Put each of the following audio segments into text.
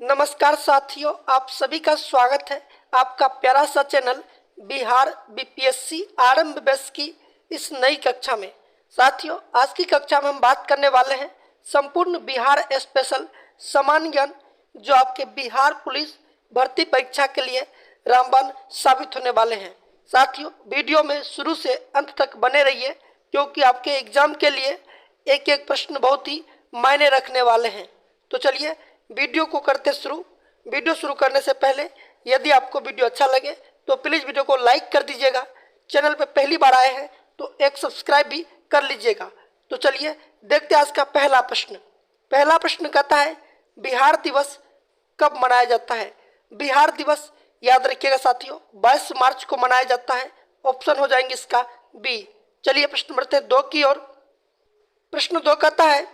नमस्कार साथियों, आप सभी का स्वागत है आपका प्यारा सा चैनल बिहार बीपीएससी आरंभ बैच की इस नई कक्षा में। साथियों, आज की कक्षा में हम बात करने वाले हैं संपूर्ण बिहार स्पेशल सामान्य ज्ञान, जो आपके बिहार पुलिस भर्ती परीक्षा के लिए रामबाण साबित होने वाले हैं। साथियों, वीडियो में शुरू से अंत तक बने रहिए, क्योंकि आपके एग्जाम के लिए एक एक प्रश्न बहुत ही मायने रखने वाले हैं। तो चलिए वीडियो को करते शुरू। वीडियो शुरू करने से पहले यदि आपको वीडियो अच्छा लगे तो प्लीज़ वीडियो को लाइक कर दीजिएगा। चैनल पर पहली बार आए हैं तो एक सब्सक्राइब भी कर लीजिएगा। तो चलिए देखते हैं आज का पहला प्रश्न। पहला प्रश्न कहता है, बिहार दिवस कब मनाया जाता है? बिहार दिवस याद रखिएगा साथियों, 22 मार्च को मनाया जाता है। ऑप्शन हो जाएंगे इसका बी। चलिए प्रश्न बढ़ते हैं 2 की ओर। प्रश्न 2 कहता है,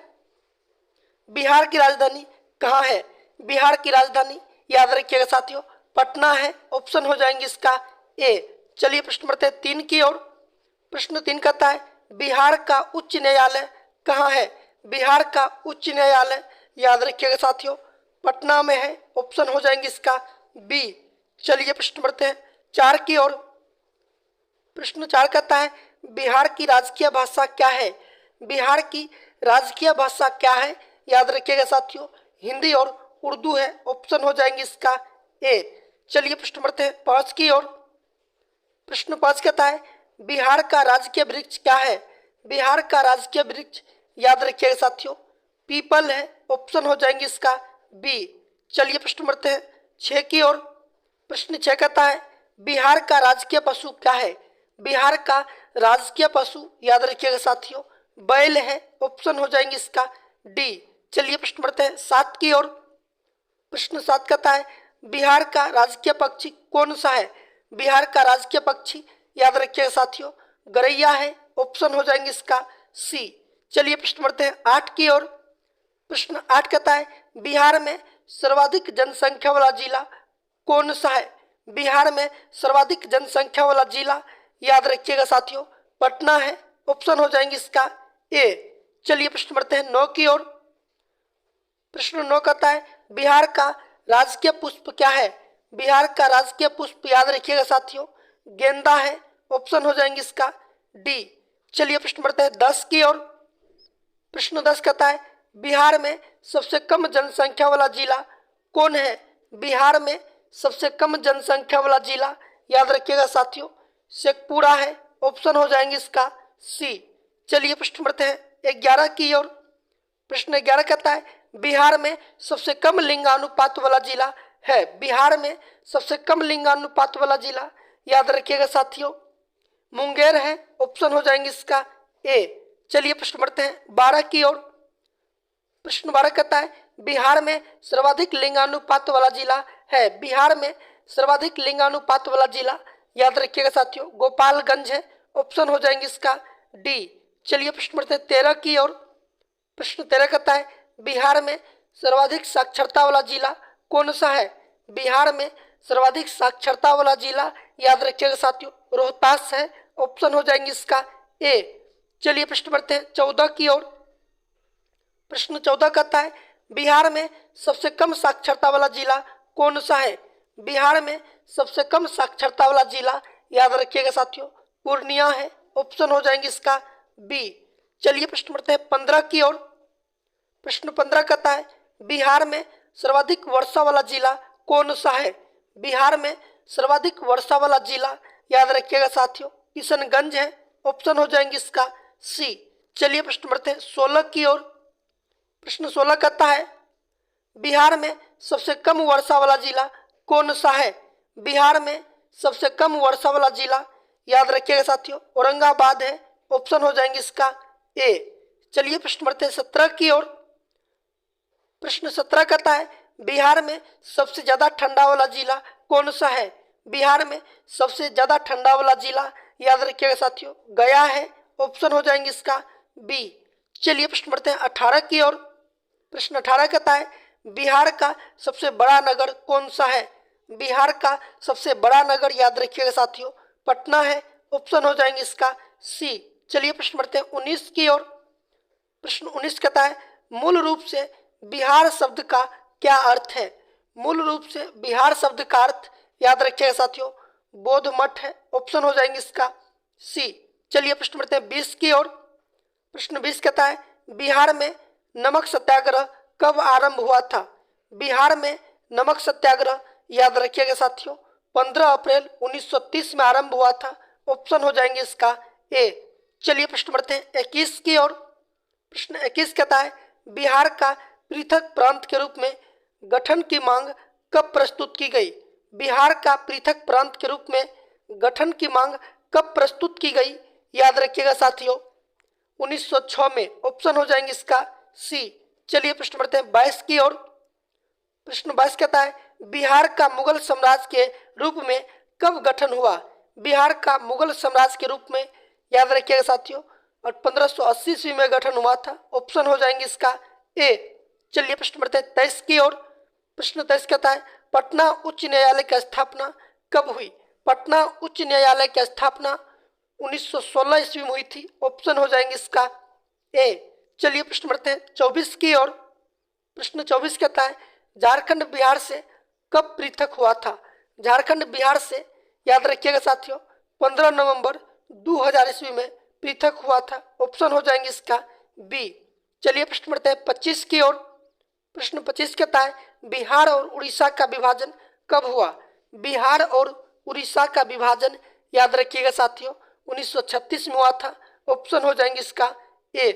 बिहार की राजधानी कहाँ है? बिहार की राजधानी याद रखिएगा साथियों, पटना है। ऑप्शन हो जाएंगे इसका ए। चलिए प्रश्न बढ़ते हैं 3 की ओर। प्रश्न 3 कहता है, बिहार का उच्च न्यायालय कहाँ है? बिहार का उच्च न्यायालय याद रखिएगा साथियों, पटना में है। ऑप्शन हो जाएंगे इसका बी। चलिए प्रश्न बढ़ते हैं 4 की ओर। प्रश्न 4 कहता है, बिहार की राजकीय भाषा क्या है? बिहार की राजकीय भाषा क्या है? याद रखिएगा साथियों, हिंदी और उर्दू है। ऑप्शन हो जाएंगे इसका ए। चलिए प्रश्न बढ़ते हैं 5 की ओर। प्रश्न 5 कहता है, बिहार का राजकीय वृक्ष क्या है? बिहार का राजकीय वृक्ष याद रखिएगा साथियों, पीपल है। ऑप्शन हो जाएंगे इसका बी। चलिए प्रश्न बढ़ते हैं 6 की ओर। प्रश्न 6 कहता है, बिहार का राजकीय पशु क्या है? बिहार का राजकीय पशु याद रखिएगा साथियों, बैल है। ऑप्शन हो जाएंगे इसका डी। चलिए प्रश्न बढ़ते हैं 7 की ओर। प्रश्न 7 कहता है, बिहार का राजकीय पक्षी कौन सा है? बिहार का राजकीय पक्षी याद रखिएगा साथियों, गरैया है। ऑप्शन हो जाएंगे इसका सी। चलिए प्रश्न बढ़ते हैं 8 की ओर। प्रश्न 8 कहता है, बिहार में सर्वाधिक जनसंख्या वाला जिला कौन सा है? बिहार में सर्वाधिक जनसंख्या वाला जिला याद रखिएगा साथियों, पटना है। ऑप्शन हो जाएंगे इसका ए। चलिए प्रश्न बढ़ते हैं 9 की ओर। प्रश्न 9 कहता है, बिहार का राजकीय पुष्प क्या है? बिहार का राजकीय पुष्प याद रखिएगा साथियों, गेंदा है। ऑप्शन हो जाएंगे इसका डी। चलिए प्रश्न बढ़ते हैं 10 की ओर। प्रश्न 10 कहता है, बिहार में सबसे कम जनसंख्या वाला जिला कौन है? बिहार में सबसे कम जनसंख्या वाला जिला याद रखिएगा साथियों, शेखपुरा है। ऑप्शन हो जाएंगे इसका सी। चलिए प्रश्न बढ़ते हैं 11 की ओर। प्रश्न 11 कहता है, बिहार में सबसे कम लिंगानुपात वाला जिला है? बिहार में सबसे कम लिंगानुपात वाला जिला याद रखिएगा साथियों, मुंगेर है। ऑप्शन हो जाएंगे इसका ए। चलिए प्रश्न बढ़ते हैं 12 की ओर। प्रश्न 12 कहता है, बिहार में सर्वाधिक लिंगानुपात वाला जिला है? बिहार में सर्वाधिक लिंगानुपात वाला जिला याद रखिएगा साथियों, गोपालगंज है। ऑप्शन हो जाएंगे इसका डी। चलिए प्रश्न बढ़ते हैं 13 की ओर। प्रश्न 13 कहता है, बिहार में सर्वाधिक साक्षरता वाला जिला कौन सा है? बिहार में सर्वाधिक साक्षरता वाला जिला याद रखिएगा साथियों, रोहतास है। ऑप्शन हो जाएंगे इसका ए। चलिए प्रश्न बढ़ते हैं 14 की ओर। प्रश्न 14 कहता है, बिहार में सबसे कम साक्षरता वाला जिला कौन सा है? बिहार में सबसे कम साक्षरता वाला जिला याद रखिएगा साथियों, पूर्णिया है। ऑप्शन हो जाएंगे इसका बी। चलिए प्रश्न बढ़ते हैं 15 की ओर। प्रश्न 15 कहता है, बिहार में सर्वाधिक वर्षा वाला जिला कौन सा है? बिहार में सर्वाधिक वर्षा वाला जिला याद रखिएगा साथियों, किशनगंज है। ऑप्शन हो जाएंगे इसका सी। चलिए प्रश्न बढ़ते हैं 16 की ओर। प्रश्न 16 कहता है, बिहार में सबसे कम वर्षा वाला जिला कौन सा है? बिहार में सबसे कम वर्षा वाला जिला याद रखिएगा साथियों, औरंगाबाद है। ऑप्शन हो जाएंगे इसका ए। चलिए प्रश्न बढ़ते हैं 17 की ओर। प्रश्न 17 कहता है, बिहार में सबसे ज्यादा ठंडा वाला जिला कौन सा है? बिहार में सबसे ज्यादा ठंडा वाला जिला याद रखिएगा साथियों, गया है। ऑप्शन हो जाएंगे इसका बी। चलिए प्रश्न बढ़ते हैं 18 की ओर। प्रश्न 18 कहता है, बिहार का सबसे बड़ा नगर कौन सा है? बिहार का सबसे बड़ा नगर याद रखिएगा साथियों, पटना है। ऑप्शन हो जाएंगे इसका सी। चलिए प्रश्न बढ़ते हैं 19 की ओर। प्रश्न 19 कहता है, मूल रूप से बिहार शब्द का क्या अर्थ है? मूल रूप से बिहार शब्द का अर्थ याद रखिएगा साथियों बौद्ध मठ है। ऑप्शन हो जाएंगे इसका सी। चलिए प्रश्न बढ़ते हैं 20 की ओर। प्रश्न 20 कहता है बिहार में नमक सत्याग्रह कब आरंभ हुआ था? बिहार में नमक सत्याग्रह याद रखिएगा साथियों 15 अप्रैल 1930 में आरंभ हुआ था। ऑप्शन हो जाएंगे इसका ए। चलिए प्रश्न बढ़ते हैं 21 की ओर। प्रश्न 21 कहता है बिहार का पृथक प्रांत के रूप में गठन की मांग कब प्रस्तुत की गई? बिहार का पृथक प्रांत के रूप में गठन की मांग कब प्रस्तुत की गई? याद रखिएगा साथियों 1906 में। ऑप्शन हो जाएंगे इसका सी। चलिए प्रश्न बढ़ते हैं 22 की ओर। प्रश्न 22 कहता है बिहार का मुगल साम्राज्य के रूप में कब गठन हुआ? बिहार का मुगल साम्राज्य के रूप में याद रखिएगा साथियों और 1580 ईस्वी में गठन हुआ था। ऑप्शन हो जाएंगे इसका ए। चलिए प्रश्न बढ़ते हैं 23 की ओर। प्रश्न 23 कहता है पटना उच्च न्यायालय की स्थापना कब हुई? पटना उच्च न्यायालय की स्थापना 1916 ईस्वी में हुई थी। ऑप्शन हो जाएंगे इसका ए। चलिए प्रश्न बढ़ते हैं 24 की ओर। प्रश्न 24 कहता है झारखंड बिहार से कब पृथक हुआ था? झारखंड बिहार से याद रखिएगा साथियों 15 नवंबर 2000 ईस्वी में पृथक हुआ था। ऑप्शन हो जाएंगे इसका बी। चलिए प्रश्न बढ़ते हैं 25 की ओर। प्रश्न 25 कहता है बिहार और उड़ीसा का विभाजन कब हुआ? बिहार और उड़ीसा का विभाजन याद रखिएगा साथियों 1936 में हुआ था। ऑप्शन हो जाएंगे इसका ए।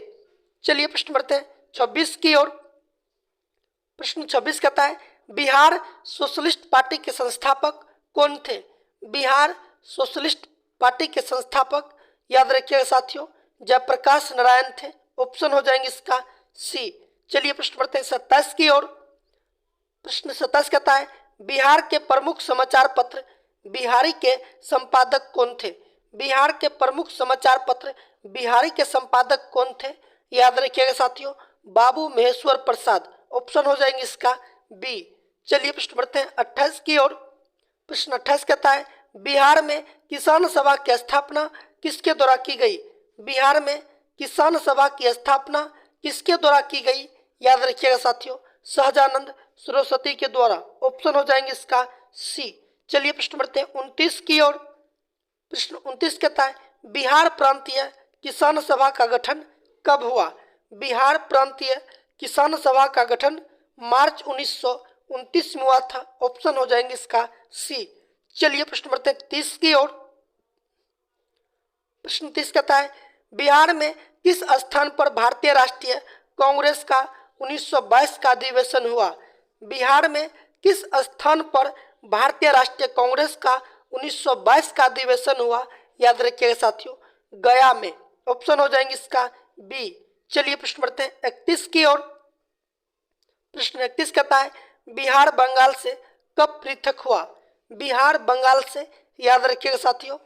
चलिए प्रश्न बढ़ते हैं 26 की ओर। प्रश्न 26 कहता है बिहार सोशलिस्ट पार्टी के संस्थापक कौन थे? बिहार सोशलिस्ट पार्टी के संस्थापक याद रखिएगा साथियों जयप्रकाश नारायण थे। ऑप्शन हो जाएंगे इसका सी। चलिए प्रश्न बढ़ते हैं 27 की ओर। प्रश्न 27 कहता है बिहार के प्रमुख समाचार पत्र बिहारी के संपादक कौन थे? बिहार के प्रमुख समाचार पत्र बिहारी के संपादक कौन थे? याद रखिएगा साथियों बाबू महेश्वर प्रसाद। ऑप्शन हो जाएंगे इसका बी। चलिए प्रश्न बढ़ते हैं 28 की ओर। प्रश्न 28 कहता है बिहार में किसान सभा की स्थापना किसके द्वारा की गई? बिहार में किसान सभा की स्थापना किसके द्वारा की गई? याद रखिएगा साथियों सहजानंद सरस्वती के द्वारा। ऑप्शन हो जाएंगे इसका सी। चलिए प्रश्न बढ़ते हैं 29 की ओर। प्रश्न 29 कहता है बिहार प्रांतीय किसान सभा का गठन कब हुआ? बिहार प्रांतीय किसान सभा का गठन मार्च 1929 में हुआ था। ऑप्शन हो जाएंगे इसका सी। चलिए प्रश्न बढ़ते हैं 30 की ओर। प्रश्न 30 कहता है बिहार में किस स्थान पर भारतीय राष्ट्रीय कांग्रेस का 1922 का अधिवेशन हुआ? बिहार में किस स्थान पर भारतीय राष्ट्रीय कांग्रेस का 1922 का अधिवेशन हुआ? याद रखिएगा साथियों गया में। ऑप्शन हो जाएंगे इसका बी। चलिए प्रश्न बढ़ते हैं 31 की ओर। प्रश्न 31 कहता है बिहार बंगाल से कब पृथक हुआ? बिहार बंगाल से याद रखिएगा साथियों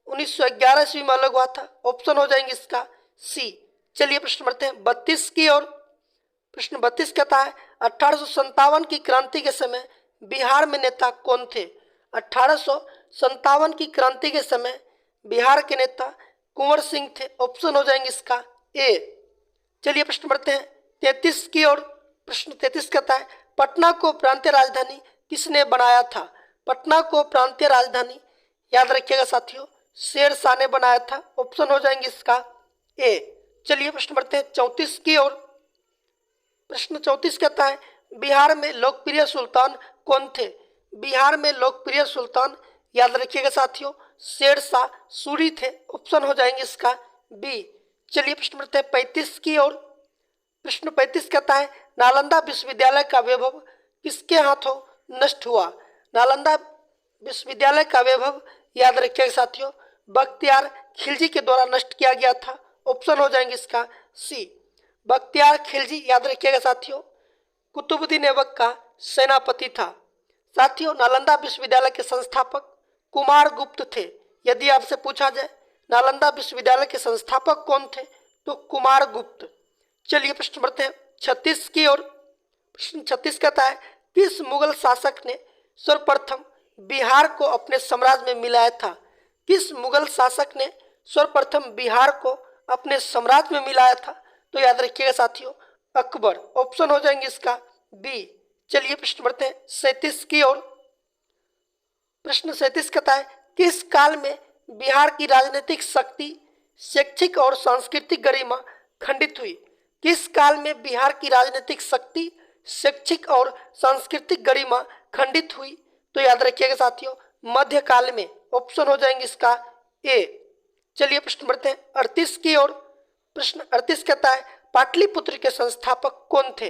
1911 ईस्वी में अलग हुआ था। ऑप्शन हो जाएंगे इसका सी। चलिए प्रश्न बढ़ते हैं 32 की ओर। प्रश्न 32 कहता है 1857 की क्रांति के समय बिहार में नेता कौन थे? 1857 की क्रांति के समय बिहार के नेता कुंवर सिंह थे। ऑप्शन हो जाएंगे इसका ए। चलिए प्रश्न बढ़ते हैं 33 की ओर। प्रश्न 33 कहता है पटना को प्रांतीय राजधानी किसने बनाया था? पटना को प्रांतीय राजधानी याद रखिएगा साथियों शेर शाह ने बनाया था। ऑप्शन हो जाएंगे इसका ए। चलिए प्रश्न बढ़ते हैं 34 की ओर। प्रश्न 34 कहता है बिहार में लोकप्रिय सुल्तान कौन थे? बिहार में लोकप्रिय सुल्तान याद रखिएगा साथियों शेर शाह सूरी थे। ऑप्शन हो जाएंगे इसका बी। चलिए प्रश्न बढ़ते हैं 35 की ओर। प्रश्न 35 कहता है नालंदा विश्वविद्यालय का वैभव किसके हाथों नष्ट हुआ? नालंदा विश्वविद्यालय का वैभव याद रखिएगा साथियों बख्तियार खिलजी के द्वारा नष्ट किया गया था। ऑप्शन हो जाएंगे इसका सी। बख्तियार खिलजी याद रखिएगा साथियों कुतुबुद्दीन ऐबक का सेनापति था। साथियों नालंदा विश्वविद्यालय के संस्थापक कुमार गुप्त थे। यदि आपसे पूछा जाए नालंदा विश्वविद्यालय के संस्थापक कौन थे तो कुमार गुप्त। चलिए प्रश्न बढ़ते हैं 36 की ओर। प्रश्न 36 कहता है किस मुगल शासक ने सर्वप्रथम बिहार को अपने साम्राज्य में मिलाया था? किस मुगल शासक ने सर्वप्रथम बिहार को अपने साम्राज्य में मिलाया था? तो याद रखिएगा साथियों अकबर। ऑप्शन हो जाएंगे इसका बी। चलिए प्रश्न बढ़ते हैं 37 की ओर। प्रश्न 37 कहता है किस काल में बिहार की राजनीतिक शक्ति, शैक्षिक और सांस्कृतिक गरिमा खंडित हुई? किस काल में बिहार की राजनीतिक शक्ति, शैक्षिक और सांस्कृतिक गरिमा खंडित हुई? तो याद रखिएगा साथियों, मध्यकाल में। ऑप्शन हो जाएंगे इसका ए। चलिए प्रश्न बढ़ते हैं 38 की ओर। प्रश्न 38 कहता है पाटलिपुत्र के संस्थापक कौन थे?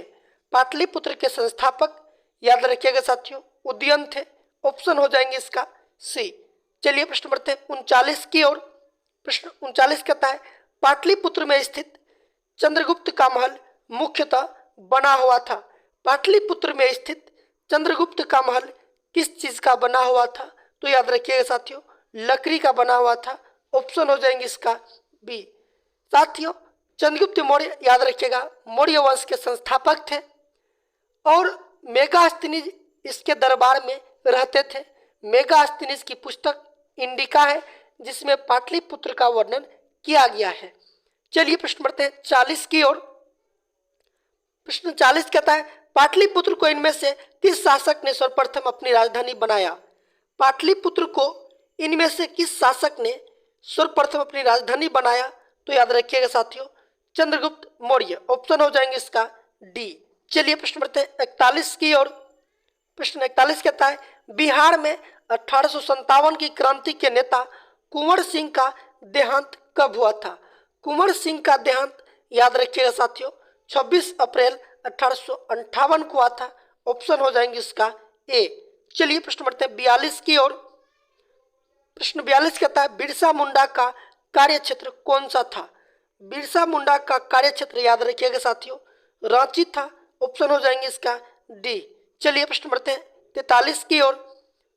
पाटलिपुत्र के संस्थापक याद रखिएगा साथियों उदयन थे। ऑप्शन हो जाएंगे इसका सी। चलिए प्रश्न बढ़ते हैं 39 की ओर। प्रश्न 39 कहता है पाटलिपुत्र में स्थित चंद्रगुप्त का महल मुख्यतः बना हुआ था। पाटलिपुत्र में स्थित चंद्रगुप्त का महल किस चीज का बना हुआ था? तो याद रखिएगा साथियों लकड़ी का बना हुआ था। ऑप्शन हो जाएंगे इसका बी। साथियों चंद्रगुप्त मौर्य याद रखिएगा मौर्य वंश के संस्थापक थे और मेगास्थनीज इसके दरबार में रहते थे। मेगास्थनीज की पुस्तक इंडिका है जिसमें पाटलिपुत्र का वर्णन किया गया है। चलिए प्रश्न बढ़ते हैं 40 की ओर। प्रश्न 40 कहता है पाटलिपुत्र को इनमें से किस शासक ने सर्वप्रथम अपनी राजधानी बनाया? पाटलिपुत्र को इनमें से किस शासक ने सर्वप्रथम अपनी राजधानी बनाया? तो याद रखिएगा साथियों चंद्रगुप्त मौर्य। ऑप्शन हो जाएंगे इसका डी। चलिए प्रश्न बढ़ते हैं 41 की ओर। प्रश्न 41 कहता है बिहार में 1857 की क्रांति के नेता कुंवर सिंह का देहांत कब हुआ था? कुंवर सिंह का देहांत याद रखिएगा साथियों 26 अप्रैल 1858 को हुआ था। ऑप्शन हो जाएंगे इसका ए। चलिए प्रश्न बढ़ते हैं 42 की ओर। प्रश्न 42 कहता है बिरसा मुंडा का कार्यक्षेत्र कौन सा था? बिरसा मुंडा का कार्यक्षेत्र याद रखिएगा साथियों रांची था। ऑप्शन हो जाएंगे इसका डी। चलिए प्रश्न बढ़ते हैं 43 की ओर।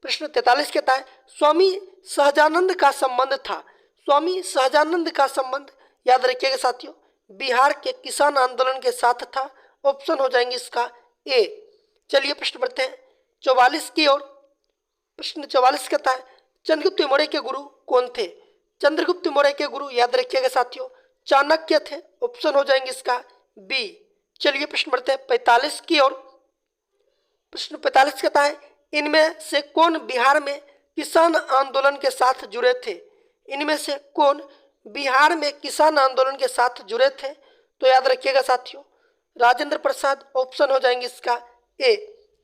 प्रश्न 43 कहता है स्वामी सहजानंद का संबंध था। स्वामी सहजानंद का संबंध याद रखिएगा साथियों बिहार के किसान आंदोलन के साथ था। ऑप्शन हो जाएंगे इसका ए। चलिए प्रश्न बढ़ते हैं 44 की ओर। प्रश्न 44 कहता है चंद्रगुप्त मौर्य के गुरु कौन थे? चंद्रगुप्त मौर्य के गुरु याद रखिएगा साथियों चाणक्य थे। ऑप्शन हो जाएंगे इसका बी। चलिए प्रश्न बढ़ते हैं 45 की ओर। प्रश्न 45 कहता है इनमें से कौन बिहार में किसान आंदोलन के साथ जुड़े थे? इनमें से कौन बिहार में किसान आंदोलन के साथ जुड़े थे? तो याद रखिएगा साथियों राजेंद्र प्रसाद। ऑप्शन हो जाएंगे इसका ए।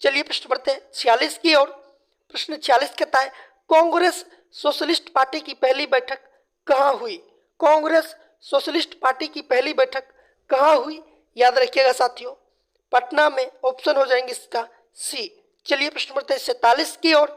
चलिए प्रश्न बढ़ते हैं 46 की ओर। प्रश्न 46 कहता है कांग्रेस सोशलिस्ट पार्टी की पहली बैठक कहाँ हुई? कांग्रेस सोशलिस्ट पार्टी की पहली बैठक कहाँ हुई? याद रखिएगा साथियों पटना में। ऑप्शन हो जाएंगे इसका सी। चलिए प्रश्न बढ़ते हैं 47 की ओर।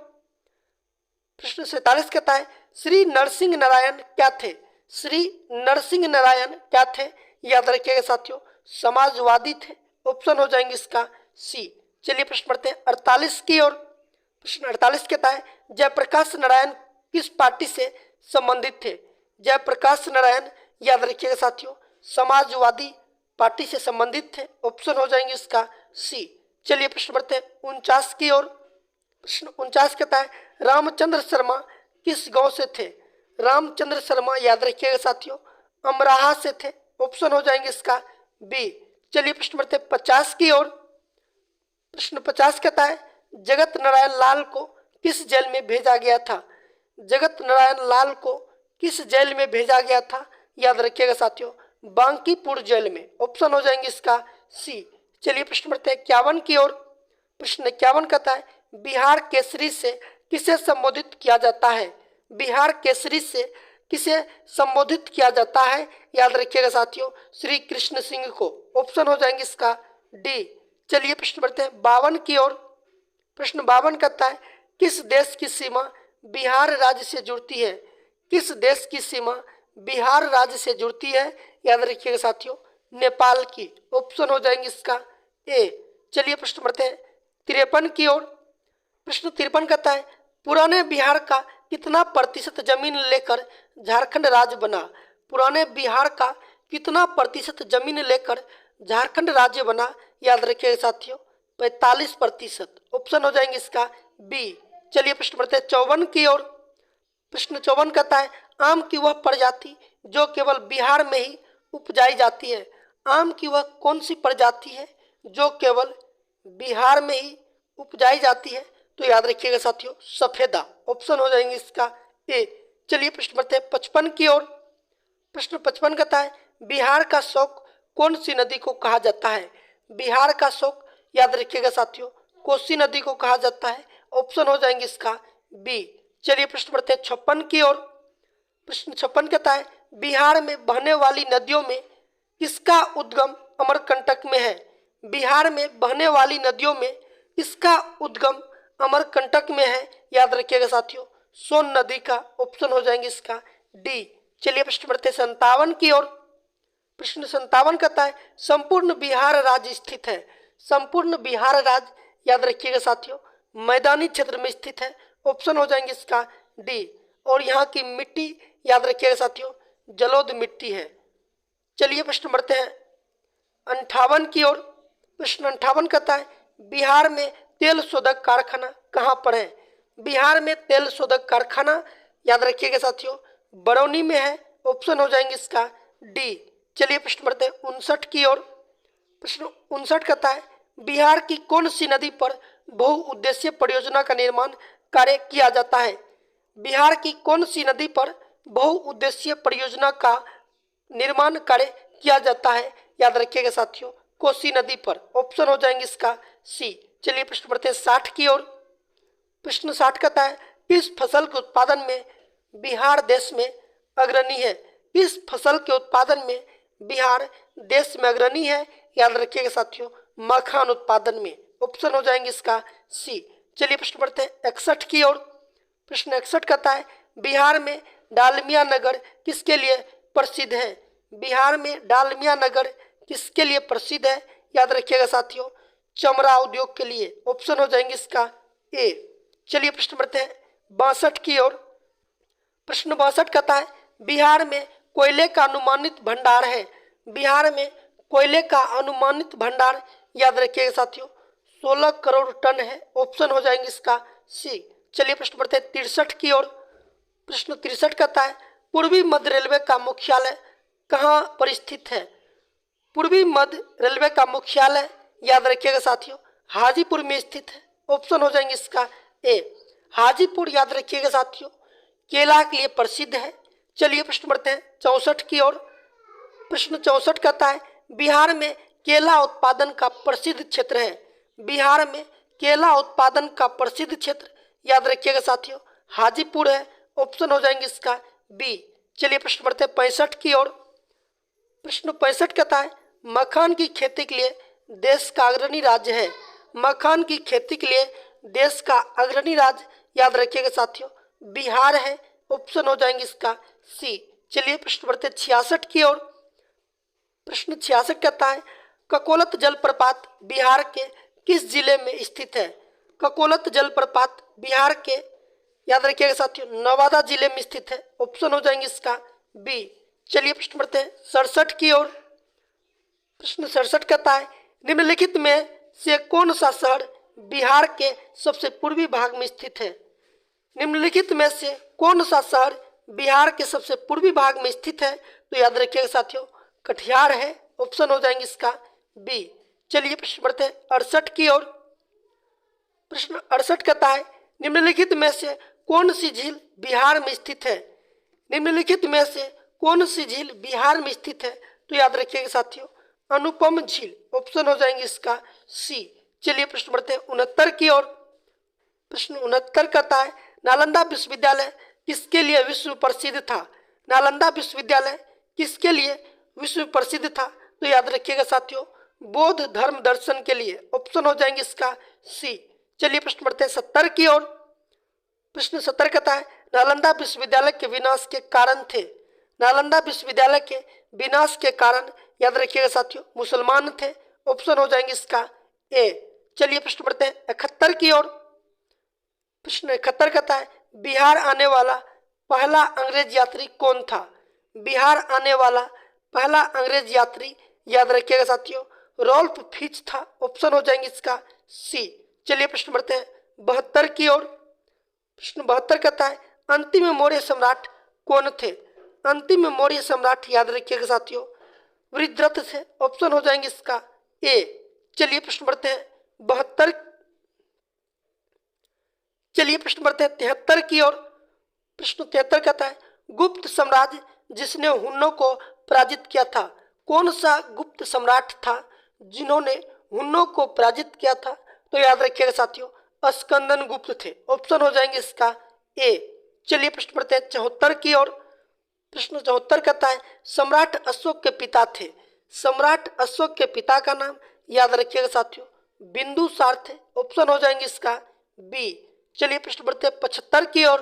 प्रश्न 47 कहता है श्री नरसिंह नारायण क्या थे? श्री नरसिंह नारायण क्या थे? याद रखिएगा साथियों समाजवादी थे। ऑप्शन हो जाएंगे इसका सी। चलिए प्रश्न बढ़ते हैं 48 की ओर। प्रश्न 48 कहता है जयप्रकाश नारायण किस पार्टी से संबंधित थे? जयप्रकाश नारायण याद रखिएगा साथियों समाजवादी पार्टी से संबंधित थे। ऑप्शन हो जाएंगे इसका सी। चलिए प्रश्न बढ़ते हैं 49 की ओर। प्रश्न 49 कहता है रामचंद्र शर्मा किस गांव से थे? रामचंद्र शर्मा याद रखिएगा साथियों अमराहा से थे। ऑप्शन हो जाएंगे इसका बी। चलिए प्रश्न बढ़ते हैं 50 की ओर। प्रश्न 50 कहता है जगत नारायण लाल को किस जेल में भेजा गया था? जगत नारायण लाल को किस जेल में भेजा गया था? याद रखिएगा साथियों बांकीपुर जेल में। ऑप्शन हो जाएंगे इसका सी। चलिए प्रश्न बढ़ते हैं 51 की ओर। प्रश्न 51 कहता है बिहार केसरी से किसे संबोधित किया जाता है? बिहार केसरी से किसे संबोधित किया जाता है? याद रखिएगा साथियों श्री कृष्ण सिंह को। ऑप्शन हो जाएंगे इसका डी। चलिए प्रश्न बढ़ते हैं 52 की ओर। प्रश्न 52 कहता है किस देश की सीमा बिहार राज्य से जुड़ती है? किस देश की सीमा बिहार राज्य से जुड़ती है? याद रखिएगा साथियों नेपाल की। ऑप्शन हो जाएंगे इसका ए। चलिए प्रश्न बढ़ते हैं 53 की ओर। प्रश्न 53 कहता है पुराने बिहार का कितना प्रतिशत जमीन लेकर झारखंड राज्य बना? पुराने बिहार का कितना प्रतिशत जमीन लेकर झारखंड राज्य बना? याद रखिएगा साथियों 45%। ऑप्शन हो जाएंगे इसका बी। चलिए प्रश्न बढ़ते हैं 54 की ओर। प्रश्न 54 कहता है आम की वह प्रजाति जो केवल बिहार में ही उपजाई जाती है? आम की वह कौन सी प्रजाति है जो केवल बिहार में ही उपजाई जाती है? तो याद रखिएगा साथियों, सफेदा। ऑप्शन हो जाएंगे इसका ए। चलिए प्रश्न बढ़ते हैं 55 की ओर। प्रश्न 55 कहता है बिहार का शोक कौन सी नदी को कहा जाता है? बिहार का शोक याद रखिएगा साथियों, कोसी नदी को कहा जाता है। ऑप्शन हो जाएंगे इसका बी। चलिए प्रश्न बढ़ते हैं 56 की ओर। प्रश्न 56 कहता है बिहार में बहने वाली नदियों में किसका उद्गम अमरकंटक में है? बिहार में बहने वाली नदियों में किसका उद्गम अमरकंटक में है? याद रखिएगा साथियों, सोन नदी का। ऑप्शन हो जाएंगे इसका डी। चलिए प्रश्न बढ़ते हैं 57 की ओर। प्रश्न 57 कहता है संपूर्ण बिहार राज्य स्थित है? संपूर्ण बिहार राज्य याद रखिएगा साथियों, मैदानी क्षेत्र में स्थित है। ऑप्शन हो जाएंगे इसका डी। और यहाँ की मिट्टी याद रखिएगा साथियों, जलोढ़ मिट्टी है। चलिए प्रश्न बढ़ते हैं 58 की ओर। प्रश्न 58 कहता है बिहार में तेल शोधक कारखाना कहाँ पर है? बिहार में तेल शोधक कारखाना याद रखिएगा साथियों, बरौनी में है। ऑप्शन हो जाएंगे इसका डी। चलिए प्रश्न बढ़ते हैं 59 की ओर। प्रश्न 59 कहता है बिहार की कौन सी नदी पर बहुउद्देशीय परियोजना का निर्माण कार्य किया जाता है? बिहार की कौन सी नदी पर बहुउद्देशीय परियोजना का निर्माण कार्य किया जाता है? याद रखिएगा साथियों, कोसी नदी पर। ऑप्शन हो जाएंगे इसका सी। चलिए प्रश्न बढ़ते हैं 60 की ओर। प्रश्न 60 कहता है किस फसल के उत्पादन में बिहार देश में अग्रणी है? किस फसल के उत्पादन में बिहार देश में अग्रणी है? याद रखिएगा साथियों, मखान उत्पादन में। ऑप्शन हो जाएंगे इसका सी। चलिए प्रश्न बढ़ते हैं 61 की ओर। प्रश्न 61 कहता है बिहार में डालमिया नगर किसके लिए प्रसिद्ध है? बिहार में डालमिया नगर किसके लिए प्रसिद्ध है? याद रखिएगा साथियों, चमड़ा उद्योग के लिए। ऑप्शन हो जाएंगे इसका ए। चलिए प्रश्न बढ़ते हैं 62 की ओर। प्रश्न 62 कहता है बिहार में कोयले का अनुमानित भंडार है? बिहार में कोयले का अनुमानित भंडार याद रखिएगा साथियों 16 करोड़ टन है। ऑप्शन हो जाएंगे इसका सी। चलिए प्रश्न बढ़ते हैं 63 की ओर। प्रश्न 63 कहता है पूर्वी मध्य रेलवे का मुख्यालय कहाँ पर स्थित है? पूर्वी मध्य रेलवे का मुख्यालय याद रखिएगा साथियों हाजीपुर में स्थित है। ऑप्शन हो जाएंगे इसका ए। हाजीपुर याद रखिएगा साथियों केला के लिए प्रसिद्ध है। चलिए प्रश्न बढ़ते हैं 64 की ओर। प्रश्न 64 कहता है बिहार में केला उत्पादन का प्रसिद्ध क्षेत्र है? बिहार में केला उत्पादन का प्रसिद्ध क्षेत्र याद रखिएगा साथियों हाजीपुर है। ऑप्शन हो जाएंगे इसका बी। चलिए प्रश्न बढ़ते हैं 65 की ओर। प्रश्न 65 कहता है मखान की खेती के लिए देश का अग्रणी राज्य है? मखान की खेती के लिए देश का अग्रणी राज्य याद रखिएगा साथियों बिहार है। ऑप्शन हो जाएंगे इसका सी। चलिए प्रश्न बढ़ते हैं 66 की ओर। प्रश्न 66 कहता है ककोलत जलप्रपात बिहार के किस जिले में स्थित है? ककोलत जलप्रपात बिहार के याद रखिएगा साथियों नवादा जिले में स्थित है। ऑप्शन हो जाएंगे इसका बी। चलिए प्रश्न बढ़ते हैं 67 की ओर। प्रश्न 67 कहता है निम्नलिखित में से कौन सा शहर बिहार के सबसे पूर्वी भाग में स्थित है? निम्नलिखित में से कौन सा शहर बिहार के सबसे पूर्वी भाग में स्थित है? तो याद रखिएगा साथियों कटिहार है। ऑप्शन हो जाएंगे इसका बी। चलिए प्रश्न बढ़ते हैं 68 की ओर। प्रश्न 68 कहता है निम्नलिखित में से कौन सी झील बिहार में स्थित है? निम्नलिखित में से कौन सी झील बिहार में स्थित है? तो याद रखिएगा साथियों अनुपम झील। ऑप्शन हो जाएंगे इसका सी। चलिए प्रश्न बढ़ते हैं 69 की ओर। प्रश्न 69 कहता है नालंदा विश्वविद्यालय किसके लिए विश्व प्रसिद्ध था? नालंदा विश्वविद्यालय किसके लिए विश्व प्रसिद्ध था? तो याद रखिएगा साथियों बौद्ध धर्म दर्शन के लिए। ऑप्शन हो जाएंगे इसका सी। चलिए प्रश्न बढ़ते हैं 70 की ओर। प्रश्न 70 कहता है नालंदा विश्वविद्यालय के विनाश के कारण थे? नालंदा विश्वविद्यालय के विनाश के कारण याद रखिएगा साथियों मुसलमान थे। ऑप्शन हो जाएंगे इसका ए। चलिए प्रश्न बढ़ते हैं 71 की ओर। प्रश्न 71 कहता है बिहार आने वाला पहला अंग्रेज यात्री कौन था? बिहार आने वाला पहला अंग्रेज यात्री याद रखिएगा साथियों रॉल्फ फिच था। ऑप्शन हो जाएंगे इसका सी। चलिए प्रश्न बढ़ते हैं 72 की ओर। प्रश्न 72 कहता है अंतिम मौर्य सम्राट कौन थे? अंतिम मौर्य सम्राट याद रखिएगा साथियों वृद्धरथ थे। ऑप्शन हो जाएंगे इसका ए। चलिए प्रश्न बढ़ते हैं 72। चलिए प्रश्न बढ़ते हैं 73 की ओर। प्रश्न 73 कहता है गुप्त साम्राज्य जिसने हुन्नों को पराजित किया था, कौन सा गुप्त सम्राट था जिन्होंने हुन्नों को पराजित किया था? तो याद रखिएगा साथियों, स्कंदन गुप्त थे। ऑप्शन हो जाएंगे इसका ए। चलिए प्रश्न पढ़ते हैं 74 की ओर। प्रश्न 74 कहता है सम्राट अशोक के पिता थे, सम्राट अशोक के पिता का नाम याद रखिएगा साथियों बिंदुसार थे। ऑप्शन हो जाएंगे इसका बी। चलिए प्रश्न बढ़ते हैं 75 की ओर।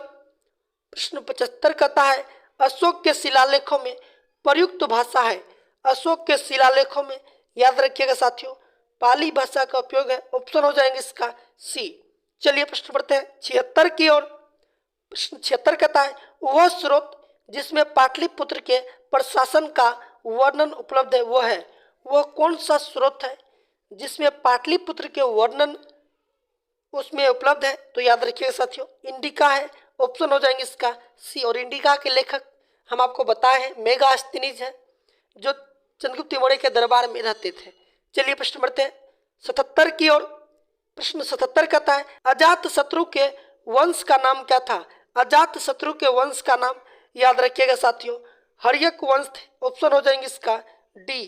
प्रश्न 75 कहता है अशोक के शिलालेखों में प्रयुक्त भाषा है, अशोक के शिलालेखों में याद रखिएगा साथियों पाली भाषा का उपयोग है। ऑप्शन हो जाएंगे इसका सी। चलिए प्रश्न बढ़ते हैं 76 की ओर। प्रश्न 76 कहता है वह स्रोत जिसमें पाटलिपुत्र के प्रशासन का वर्णन उपलब्ध है वह कौन सा स्रोत है जिसमें पाटलिपुत्र के वर्णन उसमें उपलब्ध है? तो याद रखिएगा साथियों इंडिका है। ऑप्शन हो जाएंगे इसका सी। और इंडिका के लेखक हम आपको बताए हैं मेगास्थनीज है जो चंद्रगुप्त मौर्य के दरबार में रहते थे। चलिए प्रश्न बढ़ते हैं 77 की ओर। प्रश्न 77 कहता है अजात शत्रु के वंश का नाम क्या था? अजात शत्रु के वंश का नाम याद रखिएगा साथियों हर्यक वंश थे। ऑप्शन हो जाएंगे इसका डी।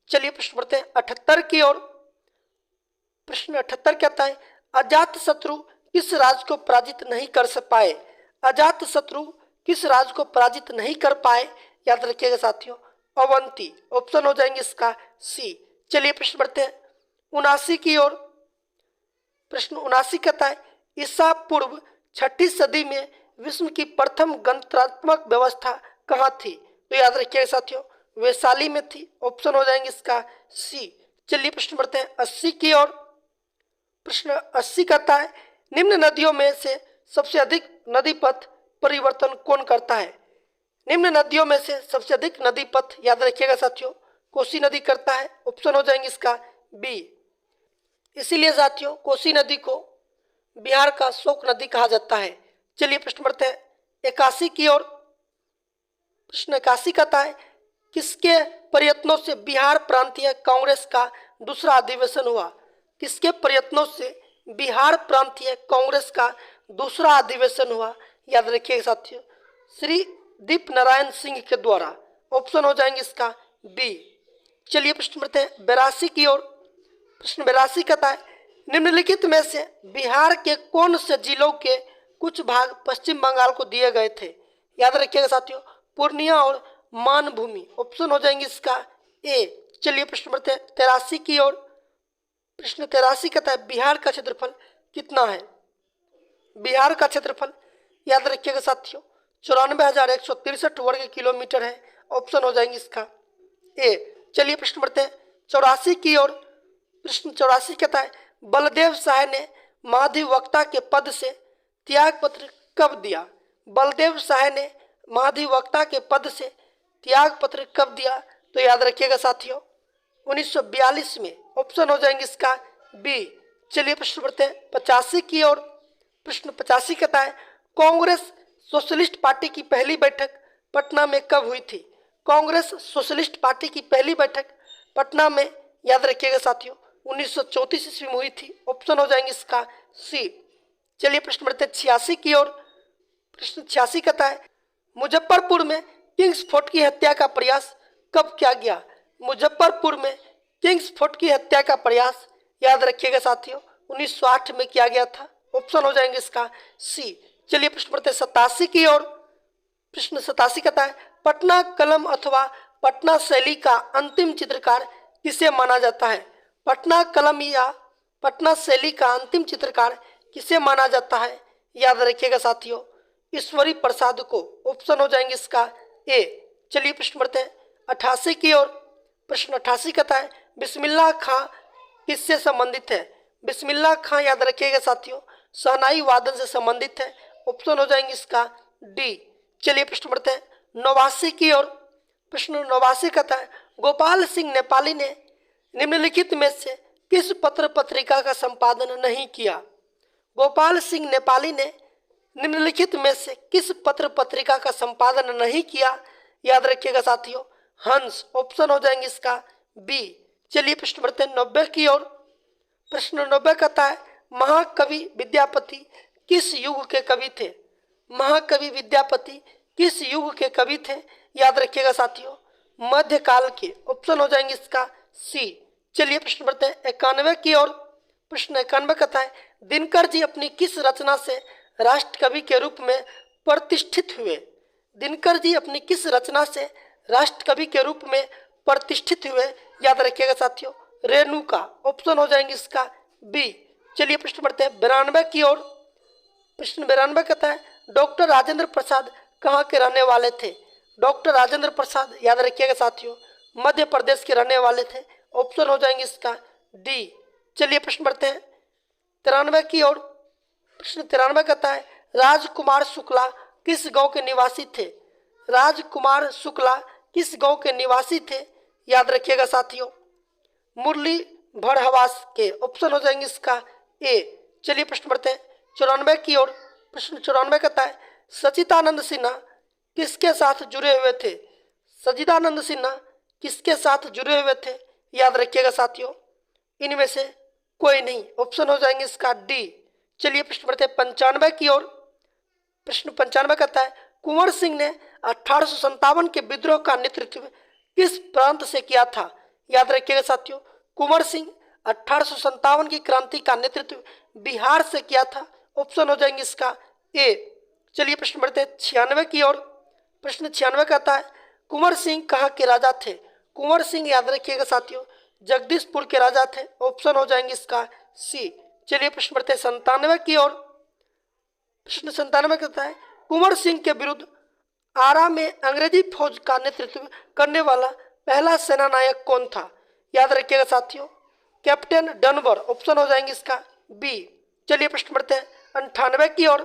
चलिए प्रश्न बढ़ते हैं 78 की ओर। प्रश्न 78 कहता है अजात शत्रु किस राज को पराजित नहीं कर पाए? अजात शत्रु किस राज को पराजित नहीं कर पाए? याद रखिएगा साथियों अवंती। ऑप्शन हो जाएंगे इसका सी। चलिए प्रश्न बढ़ते हैं 79 की ओर। प्रश्न 79 कहता है ईसा पूर्व 6ठी सदी में विश्व की प्रथम गणतंत्रात्मक व्यवस्था कहाँ थी? तो याद रखिएगा साथियों वैशाली में थी। ऑप्शन हो जाएंगे इसका सी। चलिए प्रश्न बढ़ते हैं 80 की ओर। प्रश्न 80 कहता है निम्न नदियों में से सबसे अधिक नदी पथ परिवर्तन कौन करता है? निम्न नदियों में से सबसे अधिक नदी पथ याद रखिएगा साथियों कोसी नदी करता है। ऑप्शन हो जाएंगे इसका बी। इसीलिए साथियों कोसी नदी को बिहार का शोक नदी कहा जाता है। चलिए प्रश्न बढ़ते हैं 81 की ओर। प्रश्न 81 कहता है किसके प्रयत्नों से बिहार प्रांतीय कांग्रेस का दूसरा अधिवेशन हुआ? किसके प्रयत्नों से बिहार प्रांतीय कांग्रेस का दूसरा अधिवेशन हुआ? याद रखिएगा साथियों श्री दीप नारायण सिंह के द्वारा। ऑप्शन हो जाएंगे इसका बी। चलिए प्रश्न बढ़ते हैं 82 की ओर। प्रश्न 82 कहता है निम्नलिखित में से बिहार के कौन से जिलों के कुछ भाग पश्चिम बंगाल को दिए गए थे? याद रखिएगा साथियों पूर्णिया और मानभूमि। ऑप्शन हो जाएंगे इसका ए। चलिए प्रश्न बढ़ते हैं 83 की ओर। प्रश्न 83 कहता है बिहार का क्षेत्रफल कितना है? बिहार का क्षेत्रफल याद रखिएगा साथियों 94,163 वर्ग किलोमीटर है। ऑप्शन हो जाएंगे इसका ए। चलिए प्रश्न बढ़ते हैं 84 की ओर। प्रश्न 84 कहता है बलदेव शाह ने महाधिवक्ता के पद से त्यागपत्र कब दिया? बलदेव शाह ने महाधिवक्ता के पद से त्यागपत्र कब दिया? तो याद रखिएगा साथियों 1942 में। ऑप्शन हो जाएंगे इसका बी। चलिए प्रश्न बढ़ते हैं 85 की ओर। प्रश्न 85 कहता है कांग्रेस सोशलिस्ट पार्टी की पहली बैठक पटना में कब हुई थी? कांग्रेस सोशलिस्ट पार्टी की पहली बैठक पटना में याद रखिएगा साथियों 1934 ईस्वी में हुई थी। ऑप्शन हो जाएंगे इसका सी। चलिए प्रश्न बढ़ते हैं 86 की ओर। प्रश्न 86 कहता है मुजफ्फरपुर में किंग्स फोर्ट की हत्या का प्रयास कब किया गया? मुजफ्फरपुर में किंग्स फोर्ट की हत्या का प्रयास याद रखिएगा साथियों 1908 में किया गया था। ऑप्शन हो जाएंगे इसका सी। चलिए प्रश्न बढ़ते हैं 87 की ओर। प्रश्न 87 कहता है पटना कलम अथवा पटना शैली का अंतिम चित्रकार किसे माना जाता है? पटना कलम या पटना शैली का अंतिम चित्रकार किसे माना जाता है? याद रखिएगा साथियों ईश्वरी प्रसाद को। ऑप्शन हो जाएंगे इसका ए। चलिए प्रश्न बढ़ते हैं 88 की ओर। प्रश्न 88 कहता है बिस्मिल्लाह खां किससे संबंधित है? बिस्मिल्लाह खां याद रखिएगा साथियों शहनाई वादन से संबंधित है। ऑप्शन हो जाएंगे इसका डी। चलिए प्रश्न बढ़ते हैं 89 की ओर। प्रश्न 89 कहता है गोपाल सिंह नेपाली ने निम्नलिखित में से किस पत्र पत्रिका का संपादन नहीं किया? गोपाल सिंह नेपाली ने निम्नलिखित में से किस पत्र पत्रिका का संपादन नहीं किया? याद रखिएगा साथियों हंस। ऑप्शन हो जाएंगे इसका बी। चलिए प्रश्न बढ़ते हैं 90 की ओर। प्रश्न 90 कहता है महाकवि विद्यापति किस युग के कवि थे। महाकवि विद्यापति किस युग के कवि थे, याद रखिएगा साथियों, मध्यकाल के। ऑप्शन हो जाएंगे इसका सी। चलिए प्रश्न बढ़ते हैं 91 की ओर। प्रश्न 91 कहता है दिनकर जी अपनी किस रचना से राष्ट्र कवि के रूप में प्रतिष्ठित हुए। दिनकर जी अपनी किस रचना से राष्ट्र कवि के रूप में प्रतिष्ठित हुए, याद रखिएगा साथियों, रेणुका। ऑप्शन हो जाएंगे इसका बी। चलिए प्रश्न बढ़ते हैं 92 की ओर। प्रश्न 92 कहता है डॉक्टर राजेंद्र प्रसाद कहाँ के रहने वाले थे। डॉक्टर राजेंद्र प्रसाद, याद रखिएगा साथियों, मध्य प्रदेश के रहने वाले थे। ऑप्शन हो जाएंगे इसका डी। चलिए प्रश्न बढ़ते हैं 93 की ओर। प्रश्न 93 कहता है राजकुमार शुक्ला किस गांव के निवासी थे। राजकुमार शुक्ला किस गांव के निवासी थे, याद रखिएगा साथियों, मुरली भड़हवास के। ऑप्शन हो जाएंगे इसका ए। चलिए प्रश्न बढ़ते हैं 94 की ओर। प्रश्न 94 कहता है सच्चिदानंद सिन्हा किसके साथ जुड़े हुए थे। सच्चिदानंद सिन्हा किसके साथ जुड़े हुए थे, याद रखिएगा साथियों, इनमें से कोई नहीं। ऑप्शन हो जाएंगे इसका डी। चलिए प्रश्न बढ़ते हैं 95 की ओर। प्रश्न 95 कहता है कुंवर सिंह ने 1857 के विद्रोह का नेतृत्व किस प्रांत से किया था। याद रखिएगा साथियों, कुंवर सिंह 1857 की क्रांति का नेतृत्व बिहार से किया था। ऑप्शन हो जाएंगे इसका ए। चलिए प्रश्न बढ़ते हैं 96 की ओर। प्रश्न 96 कहता है कुंवर सिंह कहाँ के राजा थे। कुंवर सिंह, याद रखिएगा साथियों, जगदीशपुर के राजा थे। ऑप्शन हो जाएंगे इसका सी। चलिए प्रश्न बढ़ते हैं 97 की ओर। प्रश्न 97 कहता है कुंवर सिंह के विरुद्ध आरा में अंग्रेजी फौज का नेतृत्व करने वाला पहला सेना नायक कौन था। याद रखिएगा साथियों, कैप्टन डनवर। ऑप्शन हो जाएंगे इसका बी। चलिए प्रश्न बढ़ते हैं 98 की ओर।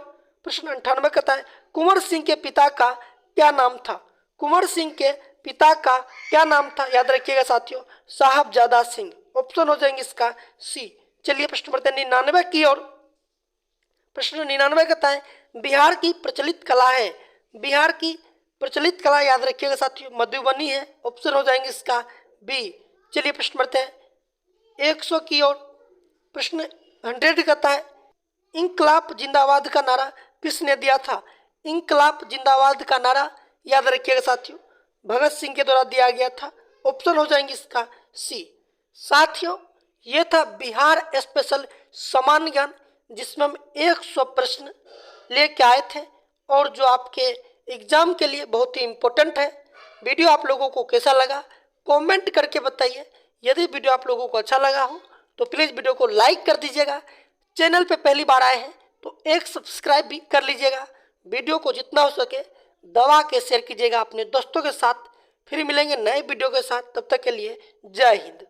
प्रश्न 98 कहता है कुंवर सिंह के पिता का क्या नाम था। कुंवर सिंह के पिता का क्या नाम था, याद रखिएगा साथियों, साहबजादा सिंह। ऑप्शन हो जाएंगे इसका सी। चलिए प्रश्न बढ़ते हैं 99 की ओर। प्रश्न 99 कहता है बिहार की प्रचलित कला है। बिहार की प्रचलित कला, याद रखिएगा साथियों, मधुबनी है। ऑप्शन हो जाएंगे इसका बी। चलिए प्रश्न बढ़ते हैं 100 की ओर। प्रश्न 100 कहता है इंकलाब जिंदाबाद का नारा किसने दिया था। इंकलाब जिंदाबाद का नारा, याद रखिएगा साथियों, भगत सिंह के द्वारा दिया गया था। ऑप्शन हो जाएंगे इसका सी। साथियों, ये था बिहार स्पेशल सामान्य ज्ञान, जिसमें हम 100 प्रश्न लेके आए थे और जो आपके एग्जाम के लिए बहुत ही इम्पोर्टेंट है। वीडियो आप लोगों को कैसा लगा कमेंट करके बताइए। यदि वीडियो आप लोगों को अच्छा लगा हो तो प्लीज़ वीडियो को लाइक कर दीजिएगा। चैनल पे पहली बार आए हैं तो एक सब्सक्राइब भी कर लीजिएगा। वीडियो को जितना हो सके दबा के शेयर कीजिएगा अपने दोस्तों के साथ। फिर मिलेंगे नए वीडियो के साथ, तब तक के लिए जय हिंद।